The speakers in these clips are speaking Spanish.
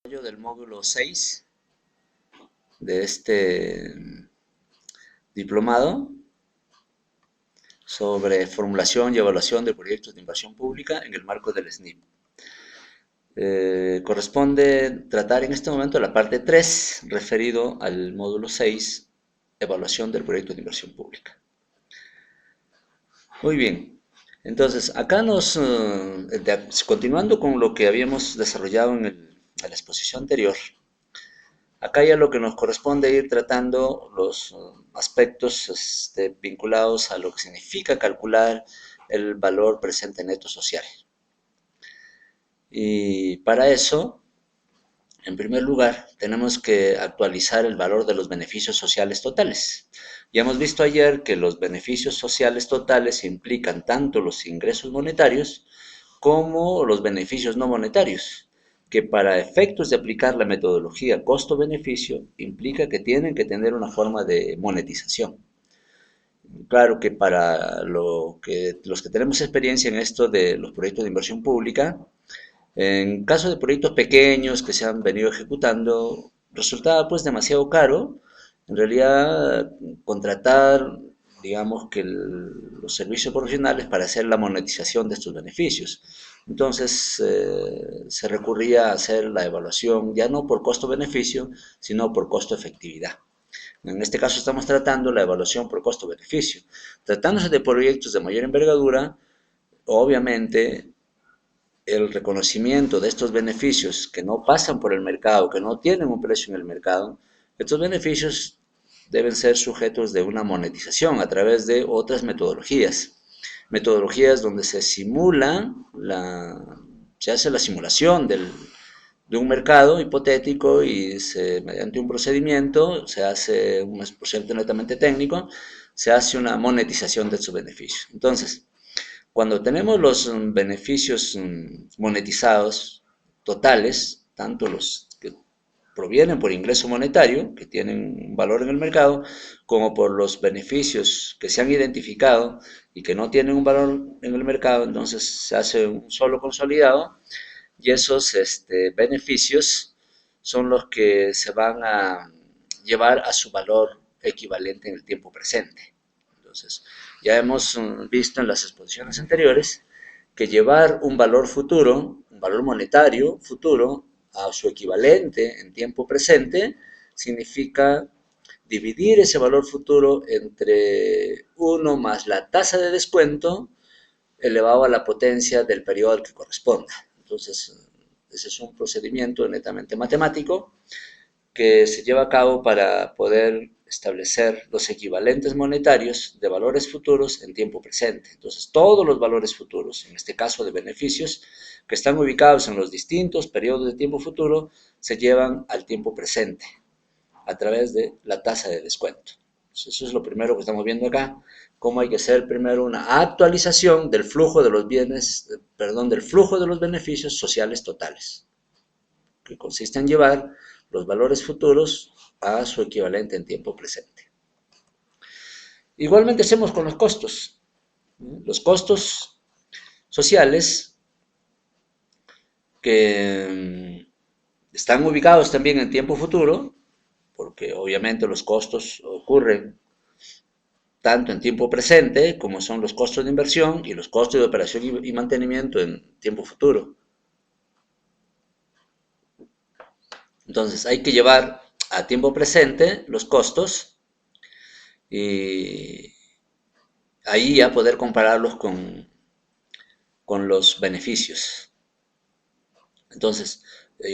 Del módulo 6 de este diplomado sobre formulación y evaluación de proyectos de inversión pública en el marco del SNIP. Corresponde tratar en este momento la parte 3 referido al módulo 6, evaluación del proyecto de inversión pública. Muy bien, entonces acá continuando con lo que habíamos desarrollado en la exposición anterior, acá ya lo que nos corresponde ir tratando los aspectos vinculados a lo que significa calcular el valor presente neto social. Y para eso, en primer lugar, tenemos que actualizar el valor de los beneficios sociales totales. Ya hemos visto ayer que los beneficios sociales totales implican tanto los ingresos monetarios como los beneficios no monetarios, que para efectos de aplicar la metodología costo-beneficio implica que tienen que tener una forma de monetización. Claro que para los que tenemos experiencia en esto de los proyectos de inversión pública, en caso de proyectos pequeños que se han venido ejecutando, resultaba pues demasiado caro, en realidad, contratar, digamos que los servicios profesionales para hacer la monetización de estos beneficios. Entonces, se recurría a hacer la evaluación ya no por costo-beneficio, sino por costo-efectividad. En este caso estamos tratando la evaluación por costo-beneficio. Tratándose de proyectos de mayor envergadura, obviamente el reconocimiento de estos beneficios que no pasan por el mercado, que no tienen un precio en el mercado, estos beneficios deben ser sujetos de una monetización a través de otras metodologías. Metodologías donde se hace la simulación de un mercado hipotético y mediante un procedimiento, se hace un procedimiento netamente técnico, se hace una monetización de estos beneficios. Entonces, cuando tenemos los beneficios monetizados totales, tanto los que provienen por ingreso monetario, que tienen un valor en el mercado, como por los beneficios que se han identificado y que no tienen un valor en el mercado, entonces se hace un solo consolidado y esos beneficios son los que se van a llevar a su valor equivalente en el tiempo presente. Entonces, ya hemos visto en las exposiciones anteriores que llevar un valor futuro, un valor monetario futuro, a su equivalente en tiempo presente, significa dividir ese valor futuro entre 1 más la tasa de descuento elevado a la potencia del periodo al que corresponda. Entonces, ese es un procedimiento netamente matemático que se lleva a cabo para poder establecer los equivalentes monetarios de valores futuros en tiempo presente. Entonces, todos los valores futuros, en este caso de beneficios, que están ubicados en los distintos periodos de tiempo futuro, se llevan al tiempo presente a través de la tasa de descuento. Entonces, eso es lo primero que estamos viendo acá, cómo hay que hacer primero una actualización del flujo de los bienes, perdón, del flujo de los beneficios sociales totales, que consiste en llevar los valores futuros a su equivalente en tiempo presente. Igualmente hacemos con los costos. Los costos sociales que están ubicados también en tiempo futuro, porque obviamente los costos ocurren tanto en tiempo presente, como son los costos de inversión y los costos de operación y mantenimiento en tiempo futuro. Entonces hay que llevar a tiempo presente los costos y ahí ya poder compararlos con los beneficios. Entonces,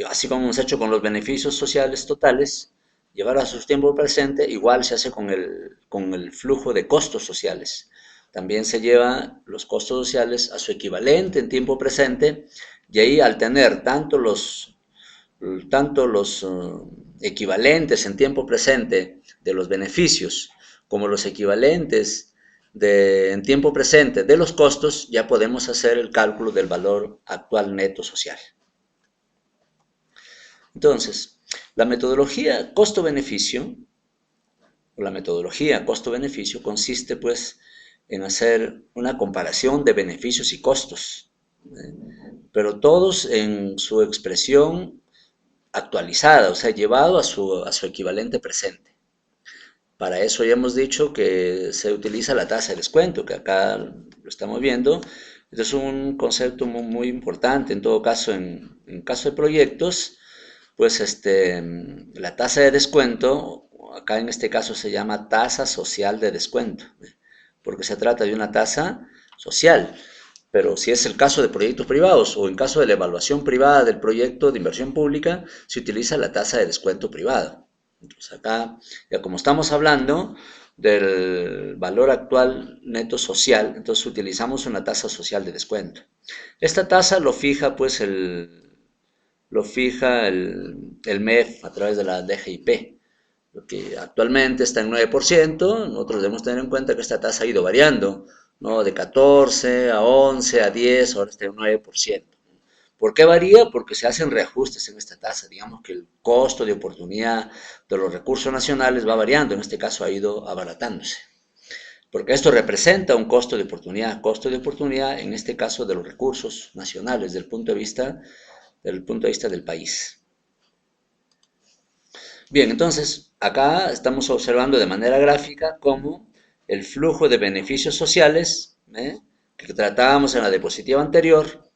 así como hemos hecho con los beneficios sociales totales, llevar a su tiempo presente, igual se hace con el flujo de costos sociales. También se lleva los costos sociales a su equivalente en tiempo presente y ahí al tener tanto los equivalentes en tiempo presente de los beneficios como los equivalentes en tiempo presente de los costos, ya podemos hacer el cálculo del valor actual neto social. Entonces, la metodología costo-beneficio, o la metodología costo-beneficio, consiste pues en hacer una comparación de beneficios y costos, pero todos en su expresión actualizada, o sea, llevado a su equivalente presente. Para eso ya hemos dicho que se utiliza la tasa de descuento, que acá lo estamos viendo. Este es un concepto muy, muy importante. En todo caso, en caso de proyectos, pues la tasa de descuento, acá en este caso se llama tasa social de descuento, porque se trata de una tasa social. Pero si es el caso de proyectos privados o en caso de la evaluación privada del proyecto de inversión pública, se utiliza la tasa de descuento privado. Entonces acá, ya como estamos hablando del valor actual neto social, entonces utilizamos una tasa social de descuento. Esta tasa lo fija pues el MEF a través de la DGIP, lo que actualmente está en 9%. Nosotros debemos tener en cuenta que esta tasa ha ido variando, ¿no? De 14 a 11 a 10, ahora está en 9%. ¿Por qué varía? Porque se hacen reajustes en esta tasa. Digamos que el costo de oportunidad de los recursos nacionales va variando, en este caso ha ido abaratándose. Porque esto representa un costo de oportunidad en este caso de los recursos nacionales, del punto de vista del país. Bien, entonces acá estamos observando de manera gráfica cómo el flujo de beneficios sociales, que tratábamos en la diapositiva anterior,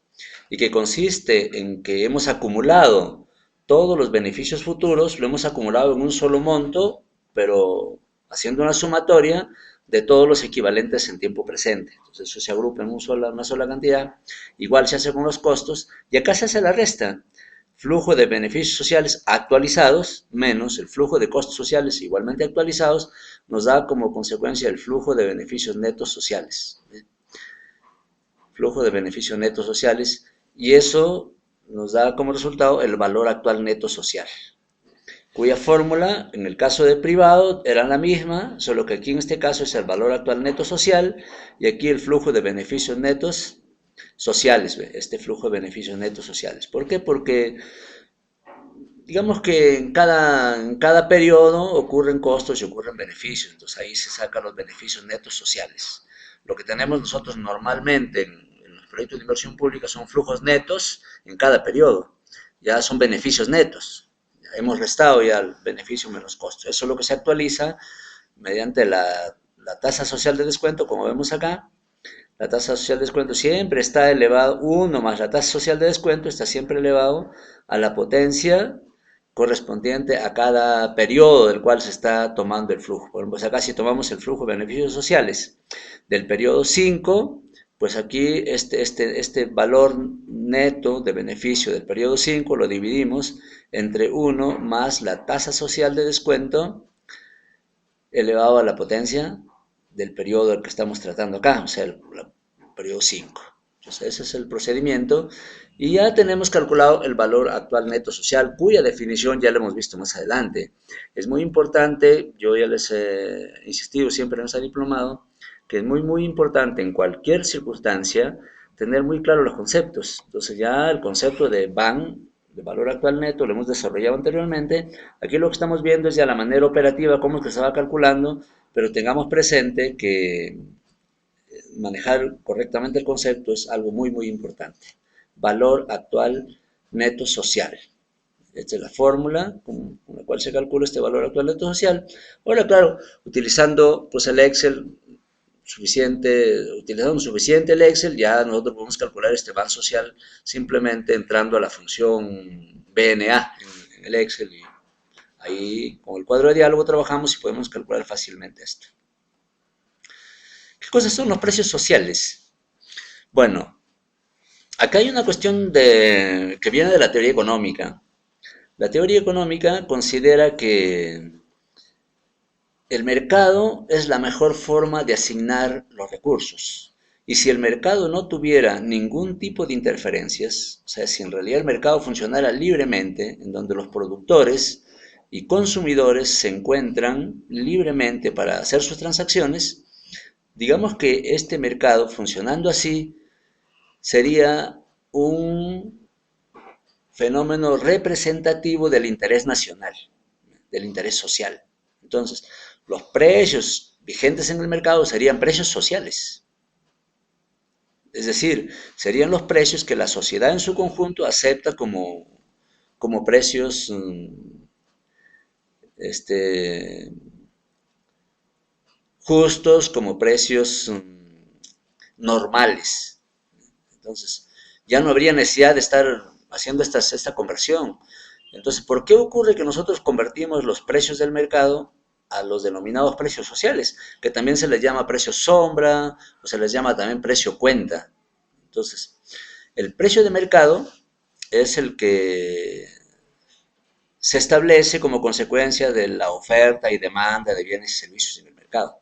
y que consiste en que hemos acumulado todos los beneficios futuros, lo hemos acumulado en un solo monto, pero haciendo una sumatoria de todos los equivalentes en tiempo presente. Entonces eso se agrupa en una sola cantidad, igual se hace con los costos, y acá se hace la resta. Flujo de beneficios sociales actualizados menos el flujo de costos sociales igualmente actualizados nos da como consecuencia el flujo de beneficios netos sociales. Flujo de beneficios netos sociales, y eso nos da como resultado el valor actual neto social, cuya fórmula en el caso de privado era la misma, solo que aquí en este caso es el valor actual neto social y aquí el flujo de beneficios netos sociales, este flujo de beneficios netos sociales. ¿Por qué? Porque digamos que en cada periodo ocurren costos y ocurren beneficios, entonces ahí se sacan los beneficios netos sociales. Lo que tenemos nosotros normalmente en los proyectos de inversión pública son flujos netos en cada periodo, ya son beneficios netos, ya hemos restado ya el beneficio menos costos. Eso es lo que se actualiza mediante la tasa social de descuento, como vemos acá. La tasa social de descuento siempre está elevado, 1 más la tasa social de descuento está siempre elevado a la potencia correspondiente a cada periodo del cual se está tomando el flujo. Por ejemplo, acá si tomamos el flujo de beneficios sociales del periodo 5, pues aquí este valor neto de beneficio del periodo 5 lo dividimos entre 1 más la tasa social de descuento elevado a la potencia del periodo al que estamos tratando acá, o sea, el periodo 5. Entonces, ese es el procedimiento y ya tenemos calculado el valor actual neto social, cuya definición ya lo hemos visto más adelante. Es muy importante, yo ya les he insistido siempre en ese diplomado, que es muy, muy importante en cualquier circunstancia tener muy claros los conceptos. Entonces ya el concepto de BAN, de valor actual neto, lo hemos desarrollado anteriormente. Aquí lo que estamos viendo es ya la manera operativa, cómo es que se va calculando, pero tengamos presente que manejar correctamente el concepto es algo muy, muy importante. Valor actual neto social. Esta es la fórmula con la cual se calcula este valor actual neto social. Ahora, claro, utilizando pues el Excel utilizando suficiente el Excel, ya nosotros podemos calcular este BAN social simplemente entrando a la función BNA en el Excel y ahí con el cuadro de diálogo trabajamos y podemos calcular fácilmente esto. ¿Qué cosas son los precios sociales? Bueno, acá hay una cuestión que viene de la teoría económica. La teoría económica considera que el mercado es la mejor forma de asignar los recursos. Y si el mercado no tuviera ningún tipo de interferencias, o sea, si en realidad el mercado funcionara libremente, en donde los productores y consumidores se encuentran libremente para hacer sus transacciones, digamos que este mercado funcionando así sería un fenómeno representativo del interés nacional, del interés social. Entonces, los precios vigentes en el mercado serían precios sociales. Es decir, serían los precios que la sociedad en su conjunto acepta como como precios justos, como precios normales. Entonces, ya no habría necesidad de estar haciendo esta conversión. Entonces, ¿por qué ocurre que nosotros convertimos los precios del mercado a los denominados precios sociales? Que también se les llama precio sombra o se les llama también precio cuenta. Entonces, el precio de mercado es el que se establece como consecuencia de la oferta y demanda de bienes y servicios en el mercado.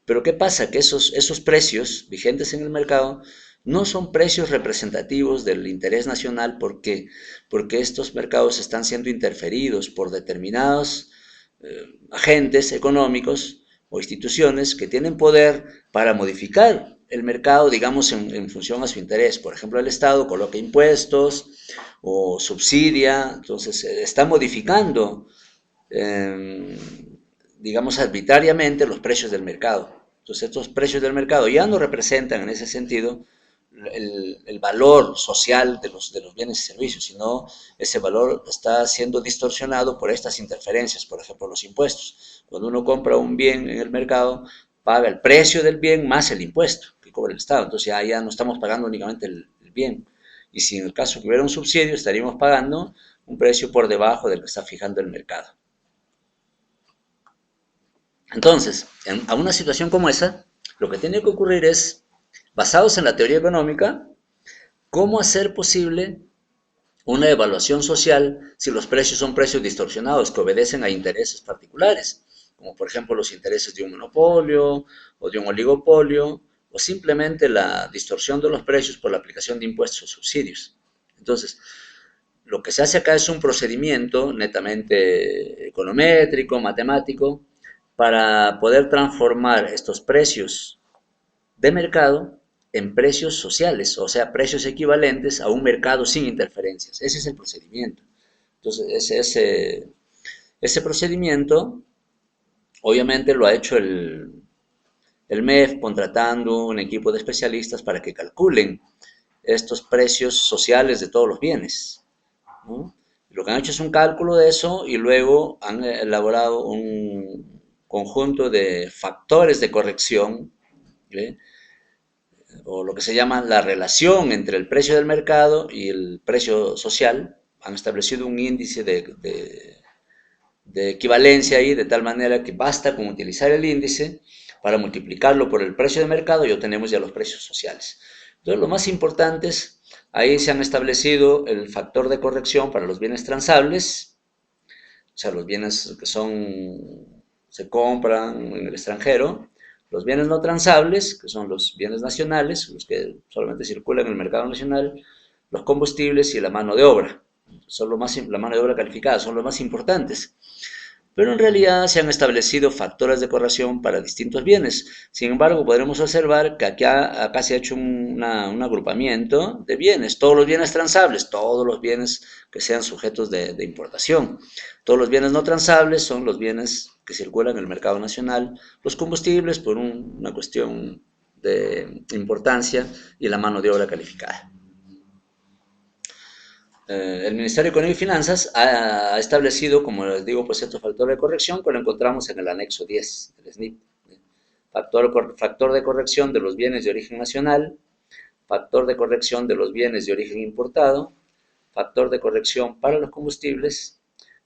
Pero ¿qué pasa? Que esos precios vigentes en el mercado no son precios representativos del interés nacional porque estos mercados están siendo interferidos por determinados agentes económicos o instituciones que tienen poder para modificar el mercado, digamos, en función a su interés. Por ejemplo, el Estado coloca impuestos o subsidia, entonces está modificando eh, digamos, arbitrariamente los precios del mercado. Entonces, estos precios del mercado ya no representan en ese sentido el valor social de los bienes y servicios, sino ese valor está siendo distorsionado por estas interferencias, por ejemplo, los impuestos. Cuando uno compra un bien en el mercado, paga el precio del bien más el impuesto que cobra el Estado. Entonces ya no estamos pagando únicamente el bien. Y si en el caso que hubiera un subsidio, estaríamos pagando un precio por debajo del que está fijando el mercado. Entonces, a una situación como esa, lo que tiene que ocurrir es, basados en la teoría económica, cómo hacer posible una evaluación social si los precios son precios distorsionados que obedecen a intereses particulares, como por ejemplo los intereses de un monopolio o de un oligopolio, o simplemente la distorsión de los precios por la aplicación de impuestos o subsidios. Entonces, lo que se hace acá es un procedimiento netamente econométrico, matemático, para poder transformar estos precios de mercado en precios sociales, o sea, precios equivalentes a un mercado sin interferencias. Ese es el procedimiento. Entonces, ese procedimiento obviamente lo ha hecho el MEF contratando un equipo de especialistas para que calculen estos precios sociales de todos los bienes, ¿no? Lo que han hecho es un cálculo de eso y luego han elaborado un conjunto de factores de corrección, ¿eh? O lo que se llama la relación entre el precio del mercado y el precio social. Han establecido un índice de equivalencia ahí, de tal manera que basta con utilizar el índice para multiplicarlo por el precio de mercado y obtenemos ya los precios sociales. Entonces, lo más importante es, ahí se han establecido el factor de corrección para los bienes transables, o sea, los bienes que se compran en el extranjero, los bienes no transables, que son los bienes nacionales, los que solamente circulan en el mercado nacional, los combustibles y la mano de obra. Son la mano de obra calificada, son los más importantes. Pero en realidad se han establecido factores de corrección para distintos bienes. Sin embargo, podremos observar que acá se ha hecho un agrupamiento de bienes, todos los bienes transables, todos los bienes que sean sujetos de importación. Todos los bienes no transables son los bienes que circulan en el mercado nacional, los combustibles por una cuestión de importancia y la mano de obra calificada. El Ministerio de Economía y Finanzas ha establecido, como les digo, pues estos factores de corrección que lo encontramos en el anexo 10 del SNIP. Factor de corrección de los bienes de origen nacional, factor de corrección de los bienes de origen importado, factor de corrección para los combustibles,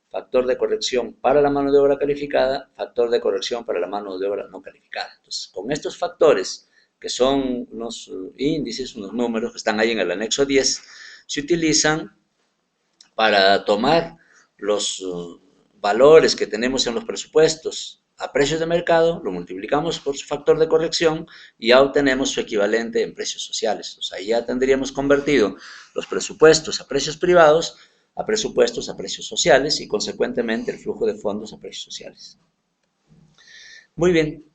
factor de corrección para la mano de obra calificada, factor de corrección para la mano de obra no calificada. Entonces, con estos factores, que son unos índices, unos números que están ahí en el anexo 10, se utilizan para tomar los valores que tenemos en los presupuestos a precios de mercado, lo multiplicamos por su factor de corrección y ya obtenemos su equivalente en precios sociales. O sea, ya tendríamos convertido los presupuestos a precios privados a presupuestos a precios sociales y consecuentemente el flujo de fondos a precios sociales. Muy bien,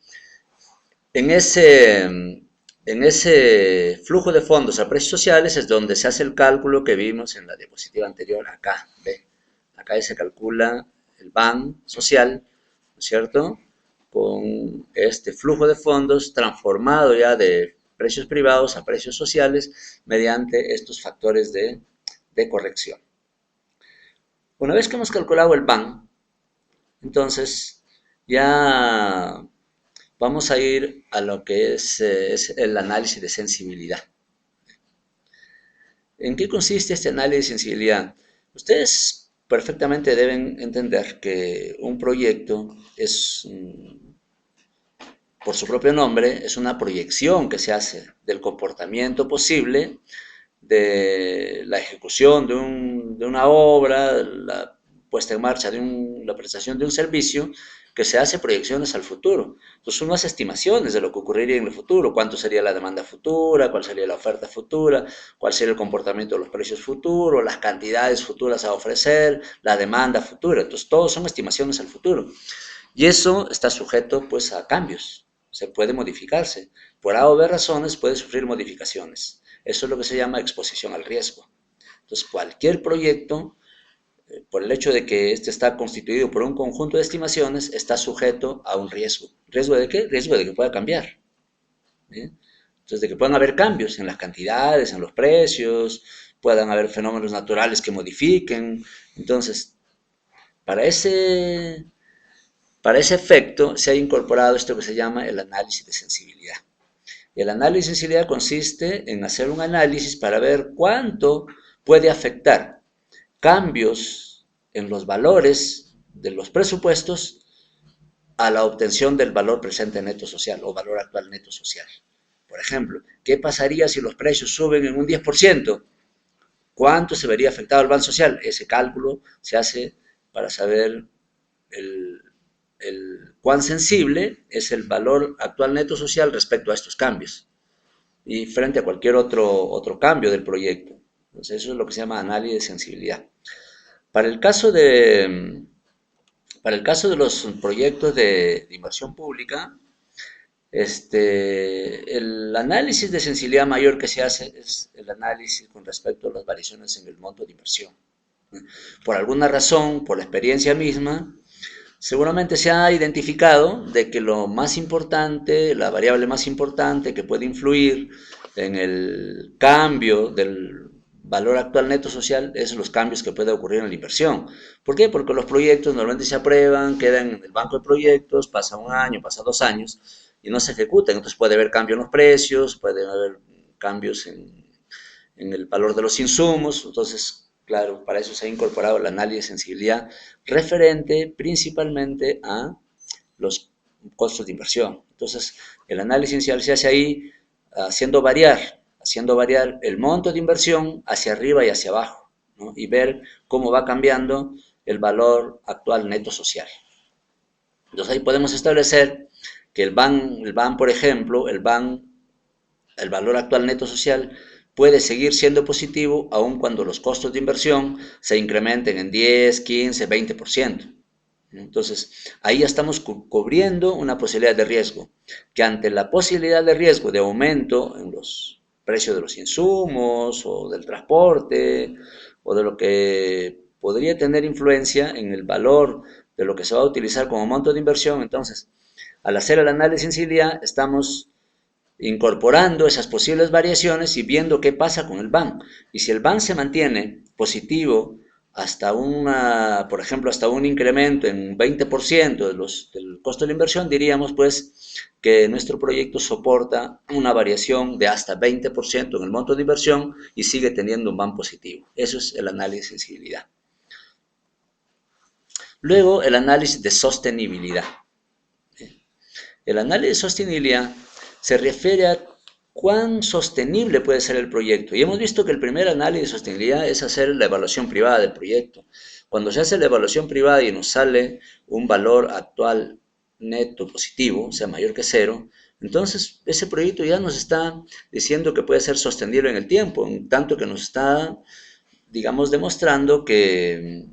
en ese flujo de fondos a precios sociales es donde se hace el cálculo que vimos en la diapositiva anterior, acá, ¿ve? Acá se calcula el BAN social, ¿no es cierto? Con este flujo de fondos transformado ya de precios privados a precios sociales mediante estos factores de corrección. Una vez que hemos calculado el BAN, entonces ya vamos a ir a lo que es el análisis de sensibilidad. ¿En qué consiste este análisis de sensibilidad? Ustedes perfectamente deben entender que un proyecto es, por su propio nombre, es una proyección que se hace del comportamiento posible de la ejecución de una obra, la puesta en marcha la prestación de un servicio, que se hace proyecciones al futuro. Entonces uno hace estimaciones de lo que ocurriría en el futuro, cuánto sería la demanda futura, cuál sería la oferta futura, cuál sería el comportamiento de los precios futuros, las cantidades futuras a ofrecer, la demanda futura. Entonces todos son estimaciones al futuro. Y eso está sujeto pues a cambios, se puede modificarse. Por A o B razones puede sufrir modificaciones. Eso es lo que se llama exposición al riesgo. Entonces cualquier proyecto, por el hecho de que este está constituido por un conjunto de estimaciones, está sujeto a un riesgo. ¿Riesgo de qué? Riesgo de que pueda cambiar. ¿Bien? Entonces, de que puedan haber cambios en las cantidades, en los precios, puedan haber fenómenos naturales que modifiquen. Entonces, para ese, para ese efecto se ha incorporado esto que se llama el análisis de sensibilidad. Y el análisis de sensibilidad consiste en hacer un análisis para ver cuánto puede afectar cambios en los valores de los presupuestos a la obtención del valor presente neto social o valor actual neto social. Por ejemplo, ¿qué pasaría si los precios suben en un 10%? ¿Cuánto se vería afectado el ban social? Ese cálculo se hace para saber el, cuán sensible es el valor actual neto social respecto a estos cambios y frente a cualquier otro cambio del proyecto. Entonces eso es lo que se llama análisis de sensibilidad. Para el caso de, para el caso de los proyectos de inversión pública, el análisis de sensibilidad mayor que se hace es el análisis con respecto a las variaciones en el monto de inversión. Por alguna razón, por la experiencia misma, seguramente se ha identificado de que lo más importante, la variable más importante que puede influir en el cambio del valor actual neto social es los cambios que puede ocurrir en la inversión. ¿Por qué? Porque los proyectos normalmente se aprueban, quedan en el banco de proyectos, pasa un año, pasa 2 años y no se ejecutan. Entonces puede haber cambio en los precios, puede haber cambios en el valor de los insumos. Entonces, claro, para eso se ha incorporado el análisis de sensibilidad referente principalmente a los costos de inversión. Entonces, el análisis inicial se hace ahí haciendo variar el monto de inversión hacia arriba y hacia abajo, ¿no? Y ver cómo va cambiando el valor actual neto social. Entonces ahí podemos establecer que el BAN por ejemplo, el valor actual neto social puede seguir siendo positivo aun cuando los costos de inversión se incrementen en 10, 15, 20%. Entonces, ahí ya estamos cubriendo una posibilidad de riesgo, que ante la posibilidad de riesgo de aumento en los precios de los insumos o del transporte o de lo que podría tener influencia en el valor de lo que se va a utilizar como monto de inversión, entonces, al hacer el análisis de sensibilidad, estamos incorporando esas posibles variaciones y viendo qué pasa con el BAN. Y si el BAN se mantiene positivo hasta por ejemplo, hasta un incremento en un 20% del costo de la inversión, diríamos pues que nuestro proyecto soporta una variación de hasta 20% en el monto de inversión y sigue teniendo un BAN positivo. Eso es el análisis de sensibilidad. Luego, el análisis de sostenibilidad. El análisis de sostenibilidad se refiere a cuán sostenible puede ser el proyecto. Y hemos visto que el primer análisis de sostenibilidad es hacer la evaluación privada del proyecto. Cuando se hace la evaluación privada y nos sale un valor actual neto positivo, o sea, mayor que cero, entonces ese proyecto ya nos está diciendo que puede ser sostenible en el tiempo, en tanto que nos está, digamos, demostrando que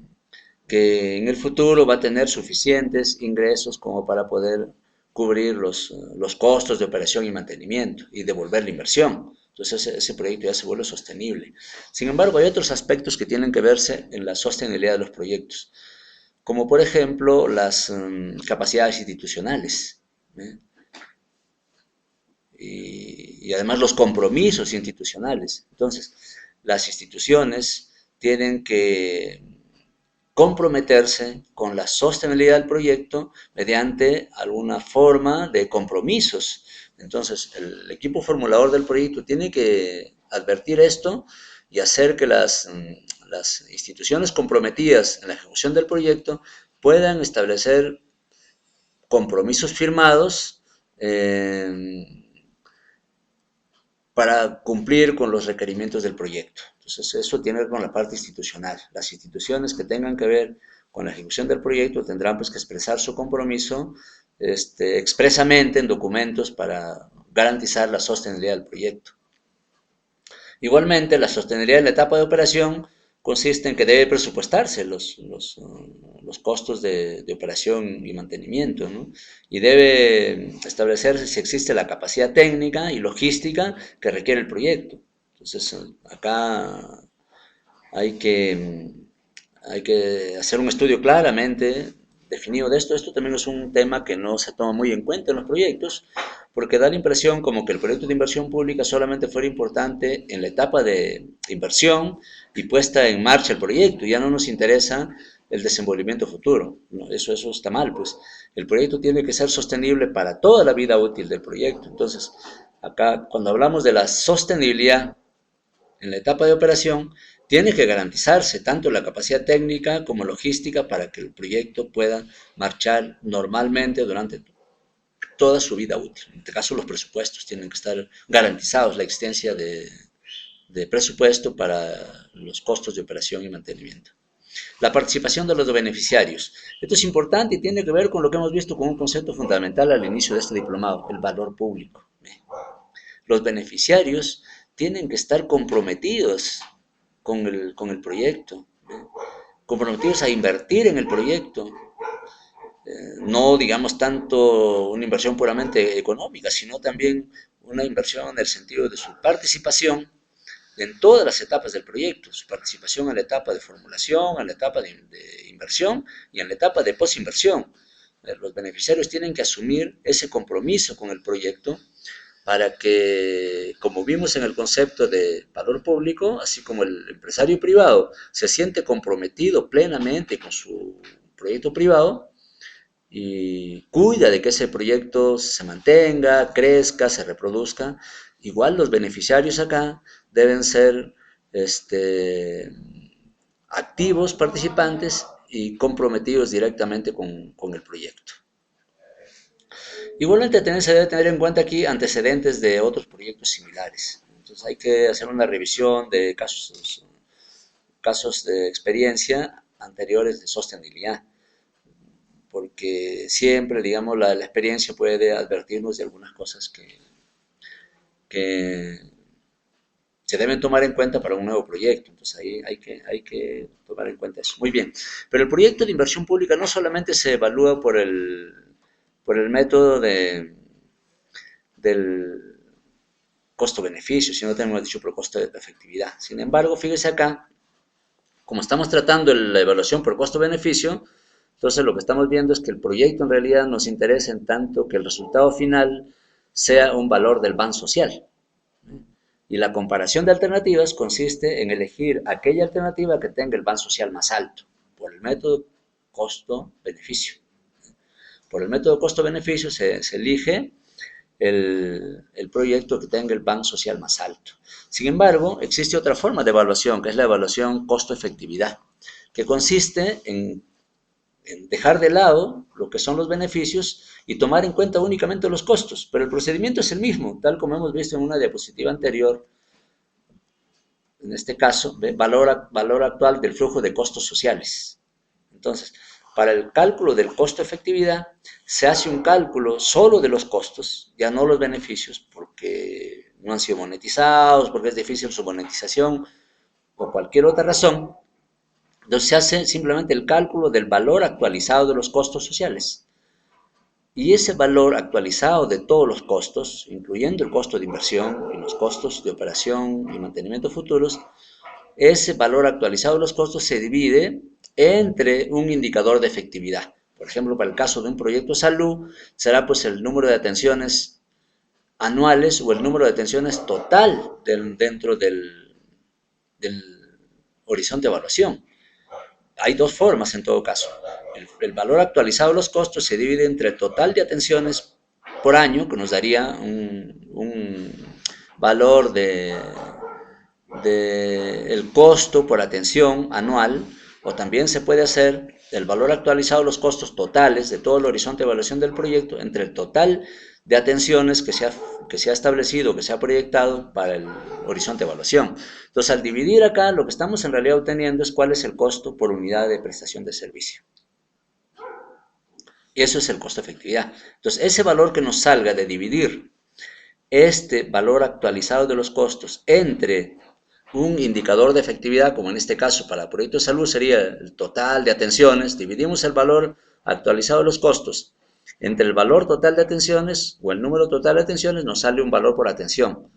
en el futuro va a tener suficientes ingresos como para poder cubrir los costos de operación y mantenimiento y devolver la inversión. Entonces ese proyecto ya se vuelve sostenible. Sin embargo, hay otros aspectos que tienen que verse en la sostenibilidad de los proyectos, como por ejemplo las capacidades institucionales, ¿eh? Y además los compromisos institucionales. Entonces, las instituciones tienen que comprometerse con la sostenibilidad del proyecto mediante alguna forma de compromisos. Entonces, el equipo formulador del proyecto tiene que advertir esto y hacer que las instituciones comprometidas en la ejecución del proyecto puedan establecer compromisos firmados para cumplir con los requerimientos del proyecto. Entonces, eso tiene que ver con la parte institucional. Las instituciones que tengan que ver con la ejecución del proyecto tendrán pues que expresar su compromiso expresamente en documentos para garantizar la sostenibilidad del proyecto. Igualmente, la sostenibilidad en la etapa de operación consiste en que debe presupuestarse los costos de operación y mantenimiento, ¿no? Y debe establecerse si existe la capacidad técnica y logística que requiere el proyecto. Entonces, acá hay que, hay que hacer un estudio claramente definido de esto. Esto también es un tema que no se toma muy en cuenta en los proyectos, porque da la impresión como que el proyecto de inversión pública solamente fuera importante en la etapa de inversión y puesta en marcha el proyecto. Ya no nos interesa el desenvolvimiento futuro. No, eso está mal, pues. El proyecto tiene que ser sostenible para toda la vida útil del proyecto. Entonces, acá, cuando hablamos de la sostenibilidad en la etapa de operación, tiene que garantizarse tanto la capacidad técnica como logística para que el proyecto pueda marchar normalmente durante toda su vida útil. En este caso, los presupuestos tienen que estar garantizados, la existencia de presupuesto para los costos de operación y mantenimiento. La participación de los beneficiarios. Esto es importante y tiene que ver con lo que hemos visto como un concepto fundamental al inicio de este diplomado, el valor público. Los beneficiarios tienen que estar comprometidos con el proyecto, comprometidos a invertir en el proyecto, no digamos tanto una inversión puramente económica, sino también una inversión en el sentido de su participación en todas las etapas del proyecto, su participación en la etapa de formulación, en la etapa de inversión y en la etapa de posinversión. Los beneficiarios tienen que asumir ese compromiso con el proyecto para que, como vimos en el concepto de valor público, así como el empresario privado se siente comprometido plenamente con su proyecto privado y cuida de que ese proyecto se mantenga, crezca, se reproduzca, igual los beneficiarios acá deben ser activos, participantes y comprometidos directamente con el proyecto. Igualmente también se debe tener en cuenta aquí antecedentes de otros proyectos similares. Entonces hay que hacer una revisión de casos de experiencia anteriores de sostenibilidad, porque siempre, digamos, la experiencia puede advertirnos de algunas cosas que se deben tomar en cuenta para un nuevo proyecto. Entonces ahí hay que tomar en cuenta eso. Muy bien, pero el proyecto de inversión pública no solamente se evalúa por el método del costo-beneficio, sino también hemos dicho por costo de efectividad. Sin embargo, fíjese acá, como estamos tratando la evaluación por costo-beneficio, entonces lo que estamos viendo es que el proyecto en realidad nos interesa en tanto que el resultado final sea un valor del bien social. Y la comparación de alternativas consiste en elegir aquella alternativa que tenga el bien social más alto, por el método costo-beneficio. Por el método costo-beneficio se elige el proyecto que tenga el bien social más alto. Sin embargo, existe otra forma de evaluación, que es la evaluación costo-efectividad, que consiste en dejar de lado lo que son los beneficios y tomar en cuenta únicamente los costos, pero el procedimiento es el mismo, tal como hemos visto en una diapositiva anterior, en este caso, valor actual del flujo de costos sociales. Entonces, para el cálculo del costo-efectividad, se hace un cálculo solo de los costos, ya no los beneficios, porque no han sido monetizados, porque es difícil su monetización, o cualquier otra razón. Entonces se hace simplemente el cálculo del valor actualizado de los costos sociales. Y ese valor actualizado de todos los costos, incluyendo el costo de inversión y los costos de operación y mantenimiento futuros, ese valor actualizado de los costos se divide entre un indicador de efectividad. Por ejemplo, para el caso de un proyecto de salud, será pues el número de atenciones anuales o el número de atenciones total dentro del horizonte de evaluación. hay dos formas en todo caso. El valor actualizado de los costos se divide entre el total de atenciones por año, que nos daría un valor de el costo por atención anual, o también se puede hacer el valor actualizado de los costos totales de todo el horizonte de evaluación del proyecto entre el total de atenciones que se ha establecido, que se ha proyectado para el horizonte de evaluación. Entonces, al dividir acá, lo que estamos en realidad obteniendo es cuál es el costo por unidad de prestación de servicio. Y eso es el costo de efectividad. Entonces, ese valor que nos salga de dividir este valor actualizado de los costos entre un indicador de efectividad, como en este caso para el proyecto de salud sería el total de atenciones, dividimos el valor actualizado de los costos entre el valor total de atenciones o el número total de atenciones, nos sale un valor por atención.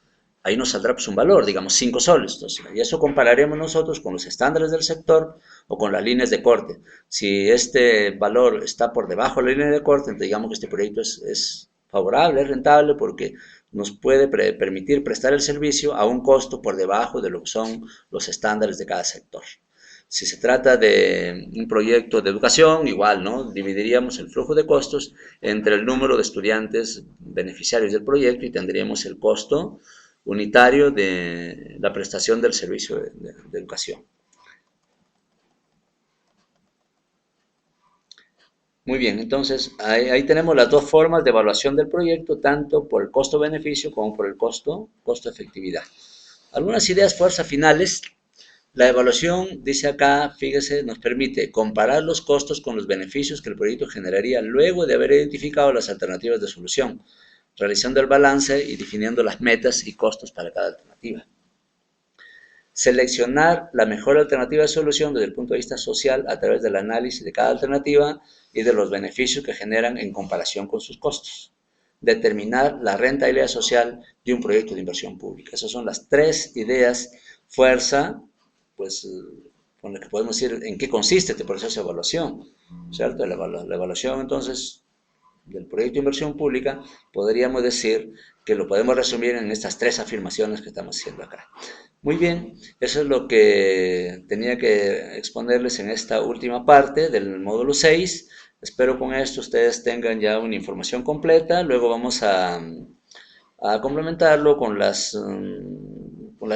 Ahí nos saldrá pues un valor, digamos 5 soles. Entonces, y eso compararemos nosotros con los estándares del sector o con las líneas de corte. Si este valor está por debajo de la línea de corte, entonces digamos que este proyecto es favorable, es rentable porque nos puede permitir prestar el servicio a un costo por debajo de lo que son los estándares de cada sector. Si se trata de un proyecto de educación, igual, ¿no? Dividiríamos el flujo de costos entre el número de estudiantes beneficiarios del proyecto y tendríamos el costo unitario de la prestación del servicio de educación. Muy bien, entonces ahí tenemos las dos formas de evaluación del proyecto, tanto por el costo-beneficio como por el costo-efectividad. Algunas ideas fuerza finales. La evaluación, dice acá, fíjese, nos permite comparar los costos con los beneficios que el proyecto generaría luego de haber identificado las alternativas de solución, realizando el balance y definiendo las metas y costos para cada alternativa. Seleccionar la mejor alternativa de solución desde el punto de vista social a través del análisis de cada alternativa y de los beneficios que generan en comparación con sus costos. Determinar la rentabilidad social de un proyecto de inversión pública. Esas son las tres ideas fuerza, pues, con las que podemos decir en qué consiste este proceso de evaluación, ¿cierto? La evaluación, entonces, del proyecto de inversión pública, podríamos decir que lo podemos resumir en estas tres afirmaciones que estamos haciendo acá. Muy bien, eso es lo que tenía que exponerles en esta última parte del módulo 6. Espero con esto ustedes tengan ya una información completa. Luego vamos a complementarlo con las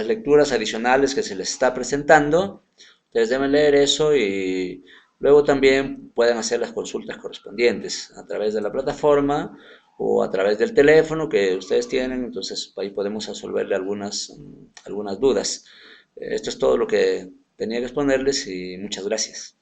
lecturas adicionales que se les está presentando. Ustedes deben leer eso y luego también pueden hacer las consultas correspondientes a través de la plataforma o a través del teléfono que ustedes tienen. Entonces ahí podemos resolverle algunas dudas. Esto es todo lo que tenía que exponerles y muchas gracias.